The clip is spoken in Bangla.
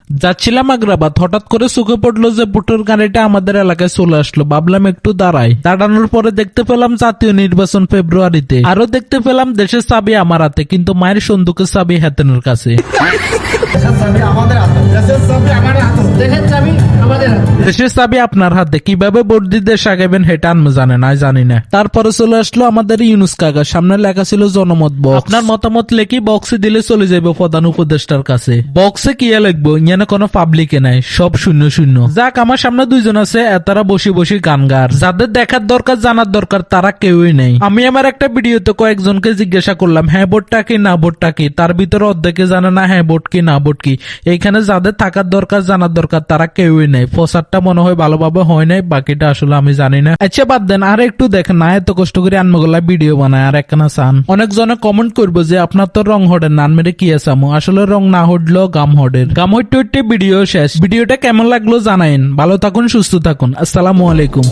যাচ্ছিলাম আগ্রাবাদ, হঠাৎ করে চোখে পড়লো যে ভোটের গাড়িটা আমাদের এলাকায় চলে আসলো। ভাবলাম একটু দাঁড়াই, দাঁড়ানোর পরে দেখতে পেলাম জাতীয় নির্বাচন ফেব্রুয়ারিতে। আরো দেখতে পেলাম দেশের চাবি আমার হাতে, কিন্তু মায়ের সন্দুকের চাবি হেতেনের কাছে। দেশের চাবি আপনার হাতে, কিভাবে ভোট দিয়ে দেশ আগাবেন সেটা আমি জানি না। তারপরে চলে আসলো আমাদের ইউনুস কাকা, সামনে লেখা ছিল জনমত বক্স। আপনার মতামত লেখি বক্সে দিলে চলে যাবে প্রধান উপদেষ্টার কাছে। বক্সে কি লিখবো, ইয়ানে কোনো পাবলিকে নাই, সব শূন্য শূন্য। যাক, আমার সামনে দুইজন আছে, তারা বসে বসে গান গার। যাদের দেখার দরকার, জানার দরকার, তারা কেউই নেই। আমি আমার একটা ভিডিওতে কয়েকজনকে জিজ্ঞাসা করলাম, হ্যাঁ ভোটটা কি না ভোটটা কি, তার ভিতরে অর্ধেকে জানে না হ্যাঁ ভোট কি না ভোট কি। এইখানে যাদের থাকার দরকার, জানার দরকার, তারা কেউই নেই। প্রচারটা মনে হয় ভালোভাবে হয় নাই, বাকিটা আসলে আমি জানি না। আচ্ছা বাদ দেন, আর একটু দেখেন না, এত কষ্ট করে আনমগোলা ভিডিও বানায় আর একখানা চান। অনেকজনে কমেন্ট করবো যে আপনার তো রং হডের নান মেরে কি আসামো, আসলে রং না হডলেও গাম হডের। গাম হইতে ভিডিও শেষ। ভিডিওটা কেমন লাগলো জানাইন। ভালো থাকুন, সুস্থ থাকুন, আসসালামু আলাইকুম।